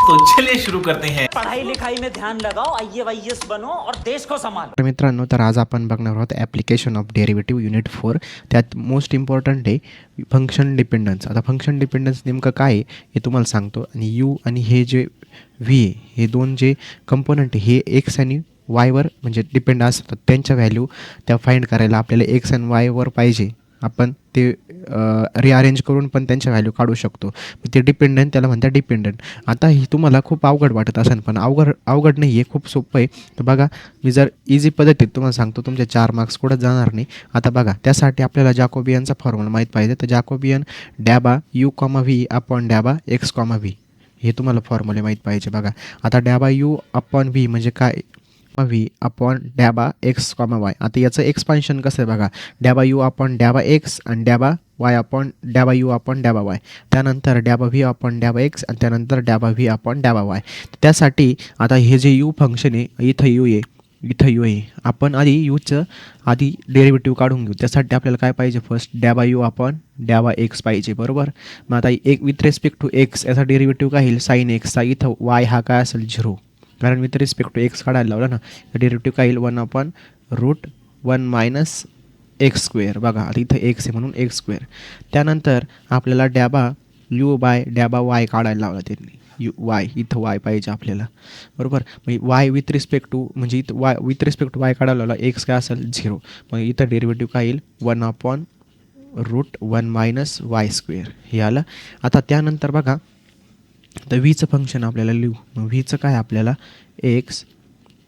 तो चलिए शुरू करते हैं। पढ़ाई लिखाई में ध्यान लगाओ, IAS बनो और देश को संभालो। तर मित्रांनो, तर आज आपण बघणार आहोत ॲप्लिकेशन ऑफ डेरिव्हेटिव्ह युनिट 4. त्यात मोस्ट इम्पॉर्टंट आहे फंक्शन डिपेंडन्स. आता फंक्शन डिपेंडन्स नेमकं काय आहे हे तुम्हाला सांगतो. आणि यू आणि हे जे व्ही आहे हे दोन जे कंपोनंट हे एक्स आणि वायवर म्हणजे डिपेंड असतात. त्यांच्या व्हॅल्यू त्या फाइंड करायला आपल्याला एक्स आणि वायवर पाहिजे. आपण ते रिअरेंज करून पण त्यांच्या व्हॅल्यू काढू शकतो. ते डिपेंडंट त्याला म्हणतात डिपेंडंट. आता ही तुम्हाला खूप अवघड वाटत असेल, पण अवघड नाही आहे, खूप सोपं आहे. तर बघा, मी जर इझी पद्धतीत तुम्हाला सांगतो, तुमचे 4 मार्क्स कुठं जाणार नाही. आता बघा, त्यासाठी आपल्याला जॅकोबियनचा फॉर्म्युला माहीत पाहिजे. तर जॅकोबियन डॅबा यू कॉमा व्ही अपॉन डॅबा एक्स कॉमा व्ही हे तुम्हाला फॉर्म्युले माहीत पाहिजे. बघा, आता डॅबा यू अपॉन व्ही म्हणजे काय, व्ही अपॉन डॅबा एक्स कॉमा वाय. आता याचं एक्सपान्शन कसं आहे बघा, डॅबा यू अपॉन डॅबा एक्स आणि डॅबा वाय अपॉन डॅबा यू अपॉन डॅबा वाय. त्यानंतर डॅबा व्ही अपॉन डॅबा एक्स आणि त्यानंतर डॅबा व्ही अपॉन डॅबा वाय. त्यासाठी आता हे जे यू फंक्शन आहे, इथं यू आहे, आपण आधी यूचं डेरिव्हेटिव्ह काढून घेऊ. त्यासाठी आपल्याला काय पाहिजे, फर्स्ट डॅबा यू अपॉन डॅबा एक्स पाहिजे, बरोबर. मग आता एक विथ रिस्पेक्ट टू एक्स याचा डेरिव्हेटिव्ह काय येईल, साईन एक्सचा. इथं वाय हा काय असेल, 0, कारण विथ रिस्पेक्ट टू एक्स काढायला लावला ना. डेरिव्हेटिव्ह काय येईल, 1 upon root 1 minus x square. बघा, आता इथं एक्स आहे म्हणून एक्स स्क्वेअर. त्यानंतर आपल्याला डॅबा यू बाय डॅबा वाय काढायला लावला त्यांनी. वाय इथं वाय पाहिजे आपल्याला, बरोबर. मग वाय विथ रिस्पेक्ट टू म्हणजे इथं y with respect to y काढायला लावला, एक्स काय असेल 0. मग इथं डेरिव्हेटिव्ह काय येईल, 1 upon root 1 minus y square हे आलं. आता त्यानंतर बघा, तर व्हीचं फंक्शन आपल्याला लिहू. मग व्हीचं काय आपल्याला x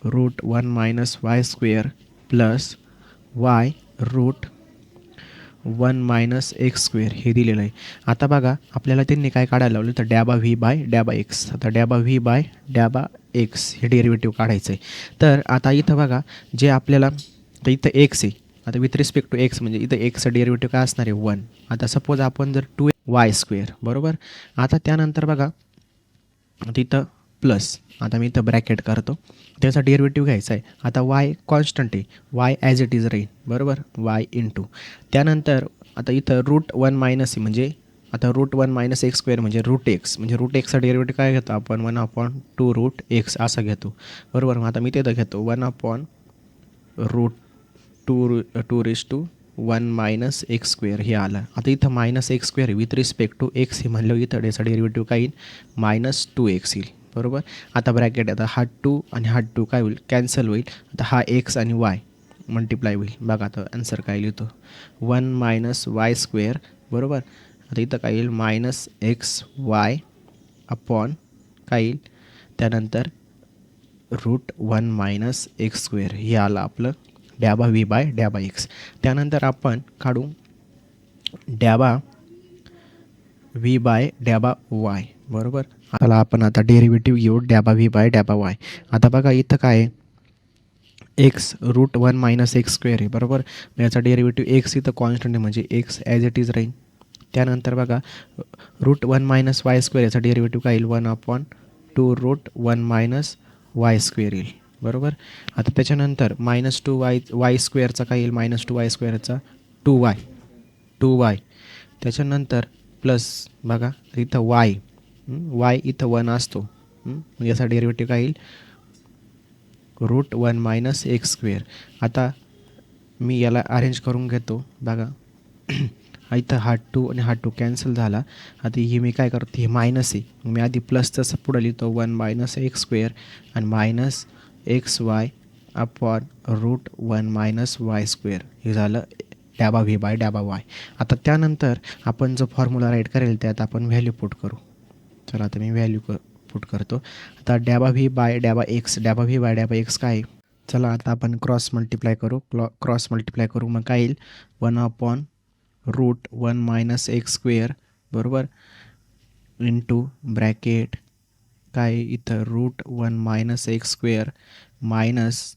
root 1 minus y square plus y root 1 minus x square हे दिलेलं आहे. आता बघा, आपल्याला त्यांनी काय काढायला लावलं, तर डॅबा व्ही बाय डॅबा एक्स. आता डॅबा व्ही बाय डॅबा एक्स हे डेरिव्हेटिव्ह काढायचं आहे. तर आता इथं बघा, जे आपल्याला तर इथं एक्स आहे. आता विथ रिस्पेक्ट टू एक्स म्हणजे इथं एक्सचं डेरिव्हेटिव्ह काय असणार आहे, 1. आता सपोज आपण जर 2 वाय स्क्वेअर, बरोबर. आता त्यानंतर बघा, तिथं प्लस, आता मी इथं ब्रॅकेट करतो, त्याचा डेरिव्हेटिव्ह घ्यायचा आहे. आता वाय कॉन्स्टंट आहे, वाय ॲज इट इज राहील, बरोबर, वाय इंटू. त्यानंतर आता इथं रूट 1 मायनस आहे, म्हणजे आता रूट 1 मायनस एक्स स्क्वेअर म्हणजे रूट एक्स. म्हणजे रूट एक्सचा डेरिव्हेटिव्ह काय घेतो आपण, 1 अपॉन 2 रूट एक्स असं घेतो, बरोबर. मग आता मी तिथं घेतो 1 upon root 2 raise to 1 minus x square हे आलं. आता इथं minus x square with respect to x हे म्हणलं, इथं याचा डेरिव्हेटिव्ह काय येईल, मायनस 2x येईल, बरोबर. आता ब्रॅकेट, आता हा 2 आणि हा 2 काय होईल, कॅन्सल होईल. आता हा एक्स आणि वाय मल्टिप्लाय होईल. बघा, आता आन्सर काय लिहितो, 1 मायनस वाय स्क्वेअर, बरोबर. आता इथं काय येईल, मायनस एक्स वाय अपॉन काय येईल, त्यानंतर रूट 1 मायनस एक्स स्क्वेअर हे आलं आपलं डॅबा व्ही बाय डॅबा एक्स. त्यानंतर आपण काढू डॅबा व्ही बाय डॅबा वाय, बरोबर. आता आपण आता डेरिव्हेटिव्ह घेऊ डॅबा व्ही बाय डॅबा वाय. आता बघा, इथं काय आहे, x root 1 minus x square आहे, बरोबर. याचा डेरिव्हेटिव्ह एक्स इथं कॉन्स्टंट आहे म्हणजे एक्स ॲज इट इज राहील. त्यानंतर बघा, रूट 1 मायनस वाय स्क्वेअर याचा डेरिव्हेटिव्ह काय येईल, 1 upon 2 root 1 minus y square येईल, बरोबर. आता त्याच्यानंतर मायनस 2 वाय स्क्वेअरचा काय येईल, मायनस 2 वाय स्क्वेअरचा 2 वाय. त्याच्यानंतर प्लस बघा, इथं वाय इथं 1 असतो, याचा डेरिव्हेटिव्ह काय येईल, रूट 1 मायनस एक्स स्क्वेअर. आता मी याला अरेंज करून घेतो. बघा, इथं हा 2 आणि हा 2 कॅन्सल झाला. आता ही मी काय करतो, हे मायनस आहे, मी आधी प्लसचं पुढं लिहितो, 1 मायनस एक्स स्क्वेअर आणि minus x y upon root 1 minus y square हे झालं डॅबा व्ही बाय डॅबा वाय. आता त्यानंतर आपण जो फॉर्म्युला राईट करेल त्यात आपण व्हॅल्यू पुट करू. चला, आता मी व्हॅल्यू पुट करतो. आता डॅबा व्ही बाय डॅबा एक्स काय आहे, चला आता आपण क्रॉस मल्टिप्लाय करू. मग काय येईल, 1 upon root 1 minus x square, बरोबर, इंटू ब्रॅकेट काय इथं root 1 minus x square minus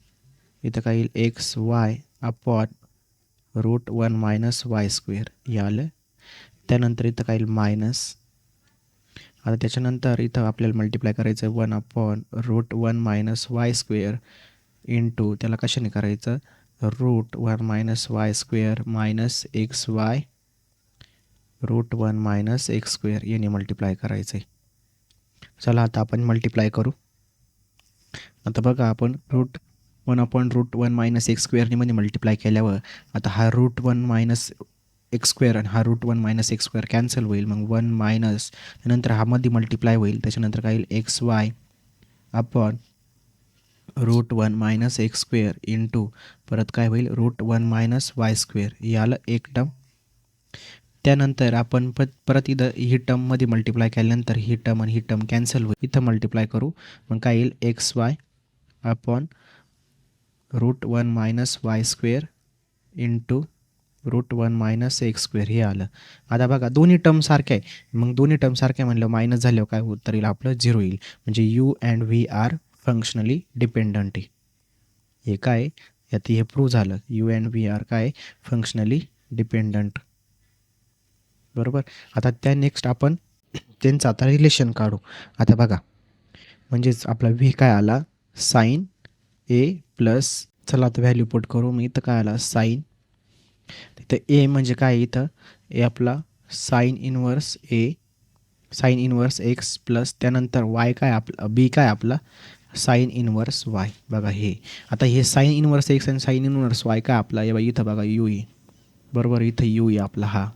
इथं काय येईल, x y upon root 1 minus y square हे आलं. त्यानंतर इथं काय येईल, मायनस. आता त्याच्यानंतर इथं आपल्याला मल्टिप्लाय करायचं आहे, 1 upon root 1 minus y square into त्याला कशाने करायचं, root 1 minus y square minus x y root 1 minus x square याने मल्टिप्लाय करायचं आहे. चला आता आपण मल्टिप्लाय करू. आता बघा आपण √1 मायनस एक्स स्क्वेअरने मध्ये मल्टिप्लाय केल्यावर आता हा √1 मायनस एक्स स्क्वेअर आणि हा √1 मायनस एक्स स्क्वेअर कॅन्सल होईल. मग 1 मायनस त्यानंतर हा मध्ये मल्टिप्लाय होईल. त्याच्यानंतर काय येईल x y upon √1 minus x square into परत काय होईल √1 मायनस वाय स्क्वेअर. हे आलं एक टर्म. त्यानंतर आपण परत इथं ही टर्ममध्ये मल्टिप्लाय केल्यानंतर ही टर्म आणि ही टर्म कॅन्सल होईल. इथं मल्टिप्लाय करू. मग काय येईल x y upon √1 minus y square into √1 minus x square. हे आलं. आता बघा दोन्ही टर्म सारखे आहे. मग दोन्ही टर्म सारखे म्हणलं मायनस झाल्यावर काय उत्तर येईल आपलं 0 येईल. म्हणजे u and v are functionally dependent आहे. हे काय यात हे प्रूव्ह झालं. यू अँड व्ही आर काय फंक्शनली डिपेंडंट. बरोबर. आता त्या नेक्स्ट आपण त्यांचं आता रिलेशन काढू. आता बघा म्हणजेच आपला व्ही काय आला साईन ए प्लस चला आता व्हॅल्यू पुट करू. मी इथं काय आला साईन. तिथं ए म्हणजे काय इथं ए आपला साईन इनवर्स एक्स प्लस त्यानंतर वाय काय आपला बी काय आपला साईन इनवर्स वाय. बघा हे आता हे साईन इनवर्स एक्स आणि साईन इनवर्स वाय काय आपला हे बघा इथं बघा यू आहे. बरोबर. इथं यू आहे आपला हा.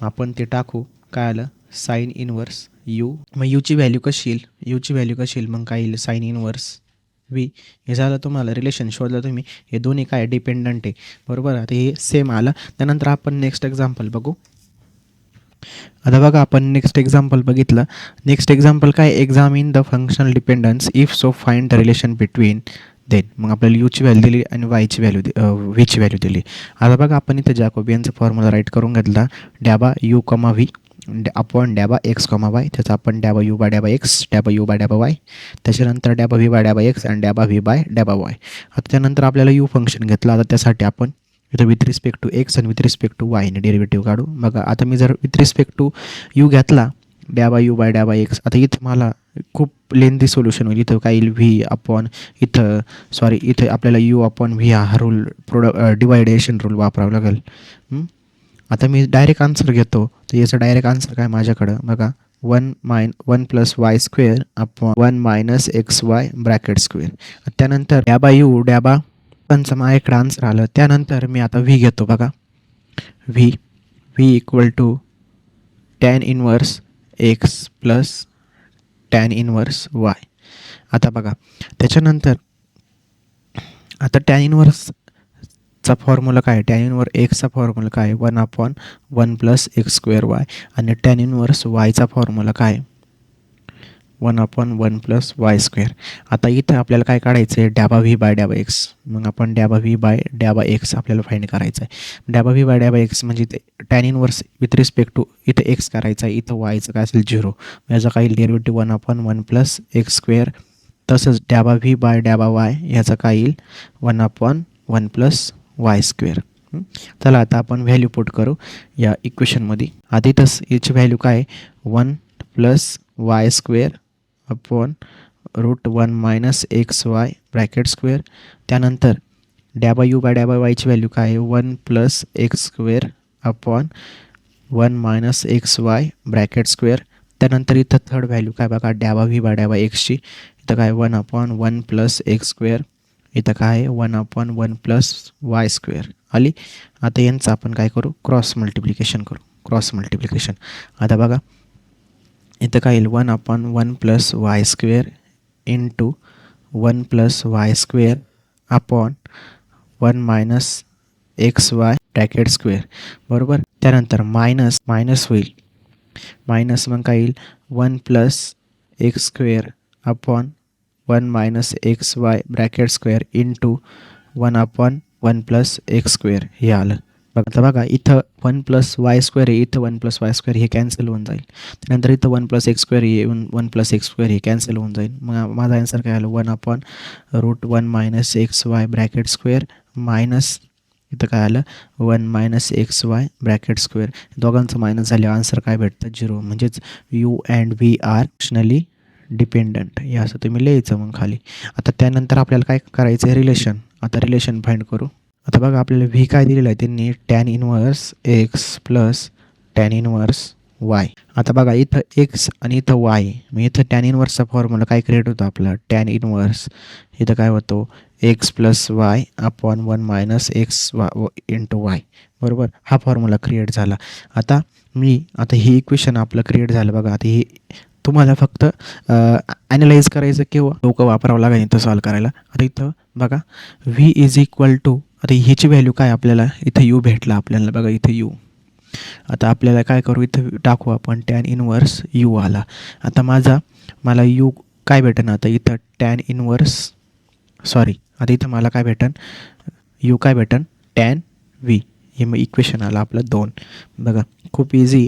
आपण ते टाकू. काय आलं साईन इनवर्स यू. मग यूची व्हॅल्यू कशी येईल मग काय येईल साईन इनवर्स व्ही. हे झालं तुम्हाला रिलेशन शोधलं तुम्ही. हे दोन्ही काय डिपेंडंट आहे. बरोबर. आता हे सेम आलं. त्यानंतर आपण नेक्स्ट एक्झाम्पल बघू. आता बघा आपण नेक्स्ट एक्झाम्पल बघितलं. नेक्स्ट एक्झाम्पल काय examine the functional dependence if so find the relation between then. मग आपल्याला यूची व्हॅल्यू दिली आणि वायची व्हीची व्हॅल्यू दिली. आता बघा आपण इथं जॅकोबियनचा फॉर्म्युला राईट करून घेतला. डॅबा यू कॉमा व्ही अपॉन डॅबा एक्स कॉमा वाय. त्याचा आपण डॅबा यू बाय डॅबा एक्स डॅबा यू बाय डॅबा वाय. त्याच्यानंतर डॅबा व्ही बाय डॅबा एक्स आणि डॅबा व्ही बाय डॅबा वाय. आता त्यानंतर आपल्याला यू फंक्शन घेतलं. आता त्यासाठी आपण इथं विथ रिस्पेक्ट टू एक्स आणि विथ रिस्पेक्ट टू वायने डेरिव्हेटिव्ह काढू. बघा आता मी जर विथ रिस्पेक्ट टू यू घेतला डॅबा यू बाय डॅबा एक्स. आता इथं मला खूप लेंदी सोल्युशन होईल. इथं काय येईल व्ही अपॉन इथं आपल्याला यू अपॉन व्ही हा रूल डिवायडेशन रूल वापरावं लागेल. आता मी डायरेक्ट आन्सर घेतो. तर याचं डायरेक्ट आन्सर काय माझ्याकडं बघा 1 plus y square upon 1 minus x y bracket square. त्यानंतर डॅबा यू डॅबा पंचा माझ्याकडे आन्सर आलं. त्यानंतर मी आता व्ही घेतो. बघा v equal to tan inverse x plus tan inverse y. आता बघा त्याच्यानंतर आता टॅन इनवर्सचा फॉर्म्युला काय टॅन इनवर्स एक्सचा फॉर्म्युला काय 1/1 प्लस एक्स स्क्वेअर वाय आणि टॅन इनवर्स वायचा फॉर्म्युला काय 1/1 प्लस वाय स्क्वेअर. आता इथं आपल्याला काय काढायचं आहे डॅबा व्ही बाय डॅबा एक्स. मग आपण डॅबा व्ही बाय डॅबा एक्स आपल्याला फाइंड करायचं आहे. डॅबा व्ही बाय डॅबा एक्स म्हणजे ते tan inverse with respect to इथं एक्स करायचं आहे. इथं वायचं काय असेल 0. याचा काय डेरिव्हेटिव्ह 1/1 प्लस एक्स स्क्वेअर. तसंच डॅबा व्ही बाय डॅबा वाय याचा काय येईल 1/1 प्लस वाय स्क्वेअर. चला आता आपण व्हॅल्यू पुट करू या इक्वेशनमध्ये. आधी तस याची व्हॅल्यू काय 1 plus y square upon √1 minus x y bracket square. त्यानंतर डॅबा यू बाय डॅबा वायची व्हॅल्यू काय आहे 1 plus x square upon 1 minus x y bracket square. त्यानंतर इथं थर्ड व्हॅल्यू काय बघा डॅबा व्ही बाय डॅबा एक्सची. इथं काय 1/1 प्लस एक्स स्क्वेअर. इथं काय आहे 1/1 प्लस वाय स्क्वेअर आली. आता यांचं आपण काय करू क्रॉस मल्टिप्लिकेशन. आता बघा इथं काय येईल 1/1 plus y square into 1 plus y square upon 1 minus x y bracket square. बरोबर. त्यानंतर मायनस होईल. मायनस मग काय येईल 1 plus x square upon 1 minus x y bracket square into 1/1 plus x square. हे आलं. आता बघा इथं 1 प्लस वाय स्क्वेअर आहे. इथं 1 प्लस वाय स्क्वेअर हे कॅन्सल होऊन जाईल. त्यानंतर इथं 1 प्लस एक्स स्क्वेअर हे 1 प्लस एक्स स्क्वेअर हे कॅन्सल होऊन जाईल. मग माझा आन्सर काय आलं 1/√1 minus x y bracket square minus इथं काय आलं 1 minus x y bracket square. दोघांचं मायनस झाले आन्सर काय भेटतं 0. म्हणजेच u and v are functionally dependent. हे असं तुम्ही लिहायचं मग खाली. आता त्यानंतर आपल्याला काय करायचं आहे रिलेशन. आता रिलेशन फाइंड करू. आता बघा आपल्याला व्ही काय दिलेलं आहे त्यांनी tan inverse x plus tan inverse y. आता बघा इथं एक्स आणि इथं वाय, मग इथं टॅन इनवर्सचा फॉर्म्युला काय क्रिएट होतो आपला, टॅन इनवर्स इथं काय होतो x plus y upon 1 minus x into y, बरोबर. हा फॉर्म्युला क्रिएट झाला. आता हे इक्वेशन आपलं क्रिएट झालं बघा. आता हे तुम्हाला फक्त ॲनालाइज करायचं किंवा डोकं वापरावं लागेल इथं सॉल्व करायला. आता इथं बघा व्ही इज इक्वल टू, आता ह्याची व्हॅल्यू काय आपल्याला इथं यू भेटला आपल्याला बघा इथं यू. आता आपल्याला काय करू इथं टाकू आपण टॅन इनवर्स यू आला. आता मला यू काय भेटेन, आता इथं टॅन इनवर्स आता इथं मला काय भेटन, यू काय भेटन टॅन व्ही. हे मग इक्वेशन आलं आपलं 2. बघा खूप इझी,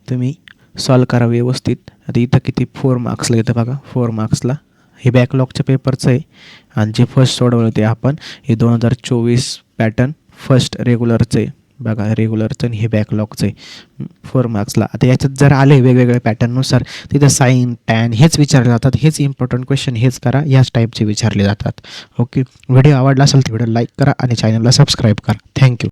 तुम्ही सॉल्व करा व्यवस्थित. आता इथं किती 4 मार्क्सला येतं बघा, 4 मार्क्सला. हे बॅकलॉगच्या पेपरचं आहे आणि जे फर्स्ट सोडवलं ते आपण हे 2024 पॅटर्न फर्स्ट रेग्युलरचं आहे बघा, रेग्युलरचं आणि हे बॅकलॉगचं आहे 4 मार्क्सला. आता याच्यात जर आले वेगवेगळ्या पॅटर्ननुसार तिथं साईन टॅन हेच विचारले जातात, हेच इम्पॉर्टंट क्वेश्चन हेच करा, याच टाईपचे विचारले जातात. ओके, व्हिडिओ आवडला असेल तर व्हिडिओ लाईक करा आणि चॅनलला सबस्क्राईब करा. थँक्यू.